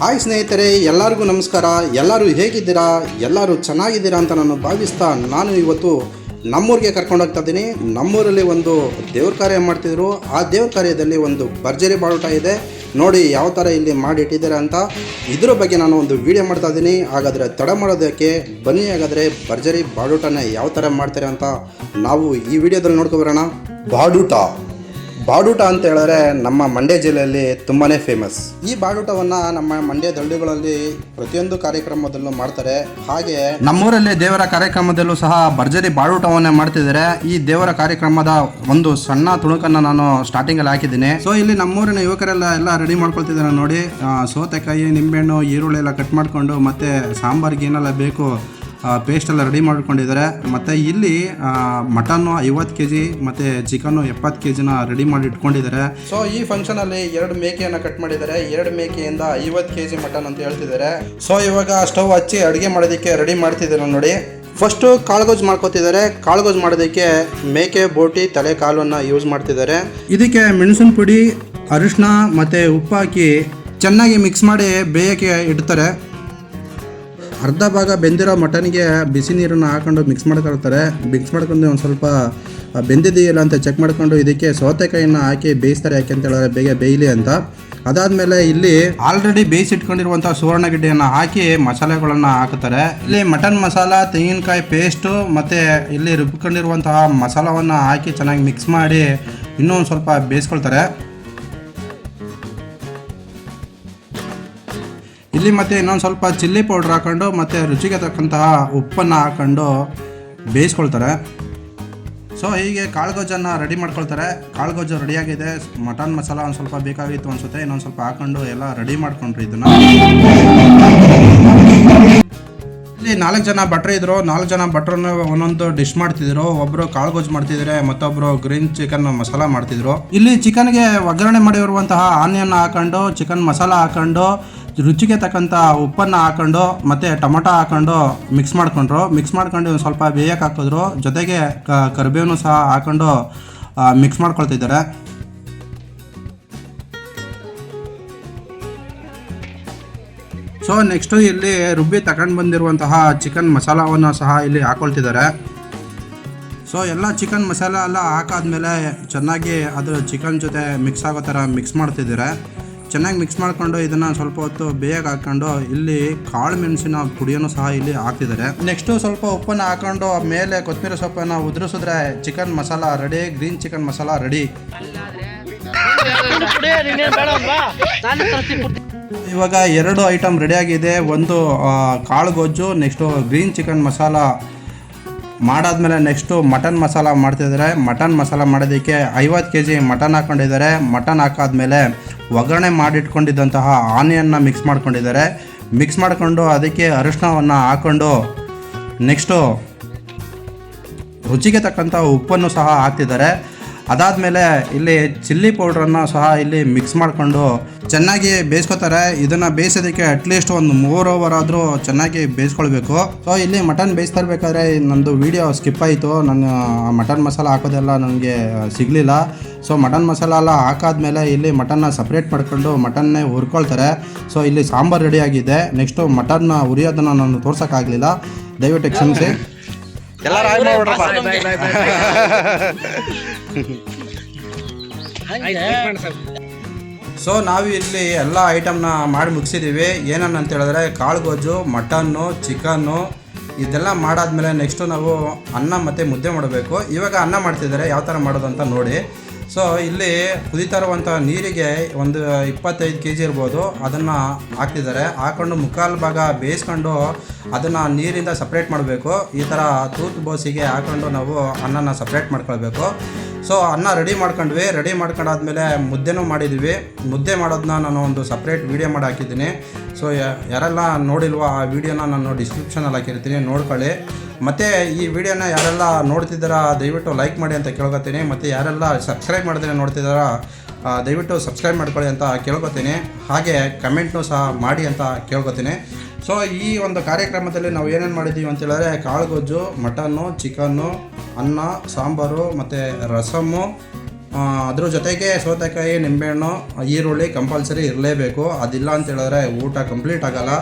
Hi ಸ್ನೇಹಿತರೆ, ಎಲ್ಲರಿಗೂ ನಮಸ್ಕಾರ. ಎಲ್ಲರೂ ಹೇಗಿದ್ದೀರಾ? ಎಲ್ಲರೂ ಚೆನ್ನಾಗಿದ್ದೀರಾ ಅಂತ ನಾನು ಭಾವಿಸ್ತಾ ನಾನು ಇವತ್ತು ನಮ್ಮೂರಿಗೆ ಕರ್ಕೊಂಡು ಹೋಗ್ತಾ ಇದ್ದೀನಿ. ನಮ್ಮೂರಲ್ಲಿ ಒಂದು ದೇವ್ರ ಕಾರ್ಯ ಮಾಡ್ತಿದ್ರು. ಆ ದೇವ್ರ ಕಾರ್ಯದಲ್ಲಿ ಒಂದು ಭರ್ಜರಿ ಬಾಡೂಟ ಇದೆ. ನೋಡಿ ಯಾವ ಥರ ಇಲ್ಲಿ ಮಾಡಿಟ್ಟಿದ್ದಾರೆ ಅಂತ. ಇದ್ರ ಬಗ್ಗೆ ನಾನು ಒಂದು ವಿಡಿಯೋ ಮಾಡ್ತಾ ಇದ್ದೀನಿ. ಹಾಗಾದರೆ ತಡ ಮಾಡೋದಕ್ಕೆ ಬನ್ನಿ. ಹಾಗಾದರೆ ಭರ್ಜರಿ ಬಾಡೂಟನ ಯಾವ ಥರ ಮಾಡ್ತಾರೆ ಅಂತ ನಾವು ಈ ವಿಡಿಯೋದಲ್ಲಿ ನೋಡ್ಕೊಬರೋಣ. ಬಾಡೂಟ ಅಂತ ಹೇಳಿದ್ರೆ ನಮ್ಮ ಮಂಡ್ಯ ಜಿಲ್ಲೆಯಲ್ಲಿ ತುಂಬಾ ಫೇಮಸ್. ಈ ಬಾಡೂಟವನ್ನು ನಮ್ಮ ಮಂಡ್ಯ ದಳ್ಳಿಗಳಲ್ಲಿ ಪ್ರತಿಯೊಂದು ಕಾರ್ಯಕ್ರಮದಲ್ಲೂ ಮಾಡ್ತಾರೆ. ಹಾಗೆ ನಮ್ಮೂರಲ್ಲಿ ದೇವರ ಕಾರ್ಯಕ್ರಮದಲ್ಲೂ ಸಹ ಭರ್ಜರಿ ಬಾಡೂಟವನ್ನೇ ಮಾಡ್ತಿದ್ದಾರೆ. ಈ ದೇವರ ಕಾರ್ಯಕ್ರಮದ ಒಂದು ಸಣ್ಣ ತುಣುಕನ್ನು ನಾನು ಸ್ಟಾರ್ಟಿಂಗಲ್ಲಿ ಹಾಕಿದ್ದೀನಿ. ಸೊ ಇಲ್ಲಿ ನಮ್ಮೂರಿನ ಯುವಕರೆಲ್ಲ ರೆಡಿ ಮಾಡ್ಕೊಳ್ತಿದ್ದಾರೆ ನೋಡಿ. ಸೌತೆಕಾಯಿ, ನಿಂಬೆಹಣ್ಣು, ಈರುಳ್ಳಿ ಎಲ್ಲ ಕಟ್ ಮಾಡಿಕೊಂಡು ಮತ್ತೆ ಸಾಂಬಾರಿಗೆ ಏನೆಲ್ಲ ಬೇಕು ಪೇಸ್ಟ್ ಎಲ್ಲ ರೆಡಿ ಮಾಡ್ಕೊಂಡಿದ್ದಾರೆ. ಮತ್ತು ಇಲ್ಲಿ ಮಟನ್ನು 50 kg ಮತ್ತು ಚಿಕನ್ನು 70 kgನ ರೆಡಿ ಮಾಡಿ ಇಟ್ಕೊಂಡಿದ್ದಾರೆ. ಸೊ ಈ ಫಂಕ್ಷನಲ್ಲಿ 2 ಮೇಕೆಯನ್ನು ಕಟ್ ಮಾಡಿದ್ದಾರೆ. 2 ಮೇಕೆಯಿಂದ 50 kg ಮಟನ್ ಅಂತ ಹೇಳ್ತಿದ್ದಾರೆ. ಸೊ ಇವಾಗ ಸ್ಟವ್ ಹಚ್ಚಿ ಅಡುಗೆ ಮಾಡೋದಕ್ಕೆ ರೆಡಿ ಮಾಡ್ತಿದ್ದಾರೆ ನೋಡಿ. ಫಸ್ಟು ಕಾಳುಗೋಜು ಮಾಡ್ಕೊತಿದ್ದಾರೆ. ಕಾಳುಗೋಜು ಮಾಡೋದಕ್ಕೆ ಮೇಕೆ ಬೋಟಿ ತಲೆ ಕಾಲನ್ನು ಯೂಸ್ ಮಾಡ್ತಿದ್ದಾರೆ. ಇದಕ್ಕೆ ಮೆಣಸಿನ ಪುಡಿ, ಅರಿಶಿನ ಮತ್ತು ಉಪ್ಪು ಹಾಕಿ ಚೆನ್ನಾಗಿ ಮಿಕ್ಸ್ ಮಾಡಿ ಬೇಯಕ್ಕೆ ಇಡ್ತಾರೆ. ಅರ್ಧ ಭಾಗ ಬೆಂದಿರೋ ಮಟನ್ಗೆ ಬಿಸಿ ನೀರನ್ನು ಹಾಕೊಂಡು ಮಿಕ್ಸ್ ಮಾಡ್ಕೊಳ್ತಾರೆ. ಮಿಕ್ಸ್ ಮಾಡ್ಕೊಂಡು ಒಂದು ಸ್ವಲ್ಪ ಬೆಂದಿದೆಯಲ್ಲ ಅಂತ ಚೆಕ್ ಮಾಡ್ಕೊಂಡು ಇದಕ್ಕೆ ಸೌತೆಕಾಯಿನ ಹಾಕಿ ಬೇಯಿಸ್ತಾರೆ. ಯಾಕೆ ಅಂತ ಹೇಳಿದ್ರೆ ಬೇಗ ಬೇಯಲಿ ಅಂತ. ಅದಾದಮೇಲೆ ಇಲ್ಲಿ ಆಲ್ರೆಡಿ ಬೇಯಿಸಿಟ್ಕೊಂಡಿರುವಂಥ ಸುವರ್ಣಗೆಡ್ಡೆಯನ್ನು ಹಾಕಿ ಮಸಾಲೆಗಳನ್ನು ಹಾಕ್ತಾರೆ. ಇಲ್ಲಿ ಮಟನ್ ಮಸಾಲ, ತೆಂಗಿನಕಾಯಿ ಪೇಸ್ಟು ಮತ್ತು ಇಲ್ಲಿ ರುಬ್ಕೊಂಡಿರುವಂತಹ ಮಸಾಲವನ್ನು ಹಾಕಿ ಚೆನ್ನಾಗಿ ಮಿಕ್ಸ್ ಮಾಡಿ ಇನ್ನೂ ಒಂದು ಸ್ವಲ್ಪ ಬೇಯಿಸ್ಕೊಳ್ತಾರೆ. ಇಲ್ಲಿ ಮತ್ತೆ ಇನ್ನೊಂದು ಸ್ವಲ್ಪ ಚಿಲ್ಲಿ ಪೌಡ್ರ್ ಹಾಕೊಂಡು ಮತ್ತು ರುಚಿಗೆ ತಕ್ಕಂತಹ ಉಪ್ಪನ್ನು ಹಾಕೊಂಡು ಬೇಯಿಸ್ಕೊಳ್ತಾರೆ. ಸೊ ಹೀಗೆ ಕಾಳುಗೋಜನ್ನು ರೆಡಿ ಮಾಡ್ಕೊಳ್ತಾರೆ. ಕಾಳುಗೋಜು ರೆಡಿಯಾಗಿದೆ. ಮಟನ್ ಮಸಾಲ ಒಂದು ಸ್ವಲ್ಪ ಬೇಕಾಗಿತ್ತು ಅನಿಸುತ್ತೆ. ಇನ್ನೊಂದು ಸ್ವಲ್ಪ ಹಾಕೊಂಡು ಎಲ್ಲ ರೆಡಿ ಮಾಡ್ಕೊಂಡ್ರು ಇದನ್ನು. ಇಲ್ಲಿ 4 ಜನ ಭಟ್ರು ಇದ್ರು. 4 ಜನ ಭಟ್ರನ್ನು ಒಂದೊಂದು ಡಿಶ್ ಮಾಡ್ತಿದ್ರು. ಒಬ್ಬರು ಕಾಳುಗೋಜು ಮಾಡ್ತಿದ್ದಾರೆ, ಮತ್ತೊಬ್ಬರು ಗ್ರೀನ್ ಚಿಕನ್ ಮಸಾಲ ಮಾಡ್ತಿದ್ರು. ಇಲ್ಲಿ ಚಿಕನ್ಗೆ ಒಗ್ಗರಣೆ ಮಾಡಿರುವಂತಹ ಆನಿಯನ್ ಹಾಕೊಂಡು ಚಿಕನ್ ಮಸಾಲ ಹಾಕೊಂಡು ರುಚಿಗೆ ತಕ್ಕಂಥ ಉಪ್ಪನ್ನು ಹಾಕೊಂಡು ಮತ್ತು ಟೊಮೊಟೊ ಹಾಕೊಂಡು ಮಿಕ್ಸ್ ಮಾಡ್ಕೊಂಡ್ರು. ಮಿಕ್ಸ್ ಮಾಡ್ಕೊಂಡು ಒಂದು ಸ್ವಲ್ಪ ಬೇಯಕ್ಕೆ ಹಾಕಿದ್ರು. ಜೊತೆಗೆ ಕರಿಬೇವನ್ನು ಸಹ ಹಾಕೊಂಡು ಮಿಕ್ಸ್ ಮಾಡ್ಕೊಳ್ತಿದ್ದಾರೆ. ಸೊ ನೆಕ್ಸ್ಟು ಇಲ್ಲಿ ರುಬ್ಬಿ ತಗೊಂಡು ಬಂದಿರುವಂತಹ ಚಿಕನ್ ಮಸಾಲವನ್ನು ಸಹ ಇಲ್ಲಿ ಹಾಕೊಳ್ತಿದ್ದಾರೆ. ಸೊ ಎಲ್ಲ ಚಿಕನ್ ಮಸಾಲ ಎಲ್ಲ ಹಾಕಾದ್ಮೇಲೆ ಚೆನ್ನಾಗಿ ಅದು ಚಿಕನ್ ಜೊತೆ ಮಿಕ್ಸ್ ಆಗೋ ಥರ ಮಿಕ್ಸ್ ಮಾಡ್ತಿದ್ದಾರೆ. ಚೆನ್ನಾಗಿ ಮಿಕ್ಸ್ ಮಾಡಿಕೊಂಡು ಇದನ್ನು ಸ್ವಲ್ಪ ಹೊತ್ತು ಬೇಗ ಹಾಕ್ಕೊಂಡು ಇಲ್ಲಿ ಕಾಳು ಮೆಣಸಿನ ಪುಡಿಯನ್ನು ಸಹ ಇಲ್ಲಿ ಹಾಕ್ತಿದ್ದಾರೆ. ನೆಕ್ಸ್ಟು ಸ್ವಲ್ಪ ಉಪ್ಪನ್ನು ಹಾಕೊಂಡು ಮೇಲೆ ಕೊತ್ತಂಬರಿ ಸೊಪ್ಪನ್ನು ಉದುರಿಸಿದ್ರೆ chicken masala ready. Green chicken masala ready. ಇವಾಗ 2 ಐಟಮ್ ರೆಡಿಯಾಗಿದೆ. ಒಂದು ಕಾಳುಗೊಜ್ಜು, ನೆಕ್ಸ್ಟು ಗ್ರೀನ್ ಚಿಕನ್ ಮಸಾಲ ಮಾಡಾದ್ಮೇಲೆ ನೆಕ್ಸ್ಟು ಮಟನ್ ಮಸಾಲ ಮಾಡ್ತಿದ್ದಾರೆ. ಮಟನ್ ಮಸಾಲ ಮಾಡೋದಕ್ಕೆ 50 kg ಮಟನ್ ಹಾಕ್ಕೊಂಡಿದ್ದಾರೆ. ಮಟನ್ ಹಾಕಾದ್ಮೇಲೆ ಒಗ್ಗರಣೆ ಮಾಡಿಟ್ಕೊಂಡಿದ್ದಂತಹ ಆನಿಯನ್ನ ಮಿಕ್ಸ್ ಮಾಡ್ಕೊಂಡಿದ್ದಾರೆ. ಮಿಕ್ಸ್ ಮಾಡಿಕೊಂಡು ಅದಕ್ಕೆ ಅರಿಶಿನವನ್ನು ಹಾಕ್ಕೊಂಡು ನೆಕ್ಸ್ಟು ರುಚಿಗೆ ತಕ್ಕಂಥ ಉಪ್ಪನ್ನು ಸಹ ಹಾಕ್ತಿದ್ದಾರೆ. ಅದಾದಮೇಲೆ ಇಲ್ಲಿ ಚಿಲ್ಲಿ ಪೌಡ್ರನ್ನು ಸಹ ಇಲ್ಲಿ ಮಿಕ್ಸ್ ಮಾಡಿಕೊಂಡು ಚೆನ್ನಾಗಿ ಬೇಯಿಸ್ಕೊತಾರೆ. ಇದನ್ನು ಬೇಯಿಸೋದಕ್ಕೆ ಅಟ್ಲೀಸ್ಟ್ ಒಂದು 3 hour ಆದರೂ ಚೆನ್ನಾಗಿ ಬೇಯಿಸ್ಕೊಳ್ಬೇಕು. ಸೊ ಇಲ್ಲಿ ಮಟನ್ ಬೇಯಿಸ್ತಾ ಇರಬೇಕಾದ್ರೆ ನನ್ನದು ವೀಡಿಯೋ ಸ್ಕಿಪ್ ಆಯಿತು. ನಾನು ಮಟನ್ ಮಸಾಲ ಹಾಕೋದೆಲ್ಲ ನನಗೆ ಸಿಗಲಿಲ್ಲ. ಸೊ ಮಟನ್ ಮಸಾಲ ಎಲ್ಲ ಹಾಕಾದ್ಮೇಲೆ ಇಲ್ಲಿ ಮಟನ್ನ ಸಪ್ರೇಟ್ ಮಾಡ್ಕೊಂಡು ಮಟನ್ನೇ ಹುರ್ಕೊಳ್ತಾರೆ. ಸೊ ಇಲ್ಲಿ ಸಾಂಬಾರು ರೆಡಿಯಾಗಿದೆ. ನೆಕ್ಸ್ಟು ಮಟನ್ನ ಹುರಿಯೋದನ್ನು ನಾನು ತೋರ್ಸೋಕ್ಕಾಗಲಿಲ್ಲ, ದಯವಿಟ್ಟು ಕ್ಷಮಿಸಿ. ಸೊ ನಾವು ಇಲ್ಲಿ ಎಲ್ಲ ಐಟಮ್ನ ಮಾಡಿ ಮುಗಿಸಿದ್ದೀವಿ. ಏನಂತ ಹೇಳಿದ್ರೆ ಕಾಳುಗೊಜ್ಜು, ಮಟನ್ನು, ಚಿಕನ್ನು ಇದೆಲ್ಲ ಮಾಡಾದ್ಮೇಲೆ ನೆಕ್ಸ್ಟು ನಾವು ಅನ್ನ ಮತ್ತು ಮುದ್ದೆ ಮಾಡಬೇಕು. ಇವಾಗ ಅನ್ನ ಮಾಡ್ತಿದ್ದಾರೆ, ಯಾವ ಥರ ಮಾಡೋದು ಅಂತ ನೋಡಿ. ಸೊ ಇಲ್ಲಿ ಕುದೀತಾ ಇರುವಂಥ ನೀರಿಗೆ ಒಂದು 25 kg ಇರ್ಬೋದು, ಅದನ್ನು ಹಾಕ್ತಿದ್ದಾರೆ. ಹಾಕೊಂಡು ಮುಕ್ಕಾಲು ಭಾಗ ಬೇಯಿಸ್ಕೊಂಡು ಅದನ್ನು ನೀರಿಂದ ಸಪ್ರೇಟ್ ಮಾಡಬೇಕು. ಈ ಥರ ತೂತು ಬೋಸಿಗೆ ಹಾಕೊಂಡು ನಾವು ಅನ್ನನ ಸಪ್ರೇಟ್ ಮಾಡ್ಕೊಳ್ಬೇಕು. ಸೊ ಅನ್ನ ರೆಡಿ ಮಾಡ್ಕೊಂಡ್ವಿ. ರೆಡಿ ಮಾಡ್ಕೊಂಡಾದ್ಮೇಲೆ ಮುದ್ದೆನೂ ಮಾಡಿದ್ವಿ. ಮುದ್ದೆ ಮಾಡೋದನ್ನ ನಾನು ಒಂದು ಸಪ್ರೇಟ್ ವೀಡಿಯೋ ಮಾಡಿ ಹಾಕಿದ್ದೀನಿ. ಸೊ ಯಾರೆಲ್ಲ ನೋಡಿಲ್ವೋ ಆ ವಿಡಿಯೋನ ನಾನು ಡಿಸ್ಕ್ರಿಪ್ಷನಲ್ಲಿ ಹಾಕಿರ್ತೀನಿ, ನೋಡ್ಕೊಳ್ಳಿ. ಮತ್ತು ಈ ವಿಡಿಯೋನ ಯಾರೆಲ್ಲ ನೋಡ್ತಿದ್ದಾರಾ ದಯವಿಟ್ಟು ಲೈಕ್ ಮಾಡಿ ಅಂತ ಕೇಳ್ಕೊತೀನಿ. ಮತ್ತು ಯಾರೆಲ್ಲ ಸಬ್ಸ್ಕ್ರೈಬ್ ಮಾಡಿದ್ರೆ ನೋಡ್ತಿದ್ದಾರಾ ದಯವಿಟ್ಟು ಸಬ್ಸ್ಕ್ರೈಬ್ ಮಾಡ್ಕೊಳ್ಳಿ ಅಂತ ಕೇಳ್ಕೊತೀನಿ. ಹಾಗೆ ಕಮೆಂಟ್ನೂ ಸಹ ಮಾಡಿ ಅಂತ ಕೇಳ್ಕೊತೀನಿ. ಸೊ ಈ ಒಂದು ಕಾರ್ಯಕ್ರಮದಲ್ಲಿ ನಾವು ಏನೇನು ಮಾಡಿದ್ದೀವಿ ಅಂತ ಹೇಳಿದ್ರೆ ಕಾಳುಗೊಜ್ಜು, ಮಟನ್ನು, ಚಿಕನ್ನು, ಅನ್ನ, ಸಾಂಬಾರು ಮತ್ತು ರಸಮ್ಮು, ಅದ್ರ ಜೊತೆಗೆ ಸೌತೆಕಾಯಿ, ನಿಂಬೆಹಣ್ಣು, ಈರುಳ್ಳಿ ಕಂಪಲ್ಸರಿ ಇರಲೇಬೇಕು. ಅದಿಲ್ಲ ಅಂತ ಹೇಳಿದ್ರೆ ಊಟ ಕಂಪ್ಲೀಟ್ ಆಗೋಲ್ಲ.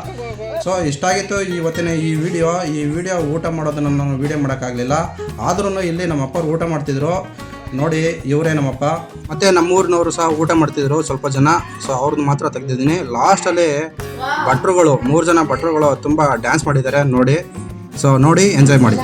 ಸೊ ಇಷ್ಟಾಗಿತ್ತು ಇವತ್ತಿನ ಈ ವಿಡಿಯೋ. ಊಟ ಮಾಡೋದನ್ನು ನಾನು ವೀಡಿಯೋ ಮಾಡೋಕ್ಕಾಗಲಿಲ್ಲ. ಆದ್ರೂ ಇಲ್ಲಿ ನಮ್ಮಪ್ಪ ಊಟ ಮಾಡ್ತಿದ್ರು ನೋಡಿ, ಇವರೇ ನಮ್ಮಪ್ಪ. ಮತ್ತು ನಮ್ಮೂರಿನವರು ಸಹ ಊಟ ಮಾಡ್ತಿದ್ರು ಸ್ವಲ್ಪ ಜನ. ಸೊ ಅವ್ರದ್ದು ಮಾತ್ರ ತೆಗೆದಿದ್ದೀನಿ. ಲಾಸ್ಟಲ್ಲಿ ಭಟ್ರುಗಳು 3 ಜನ ಭಟ್ರುಗಳು ತುಂಬ ಡ್ಯಾನ್ಸ್ ಮಾಡಿದ್ದಾರೆ ನೋಡಿ. ಸೊ ನೋಡಿ, ಎಂಜಾಯ್ ಮಾಡಿ.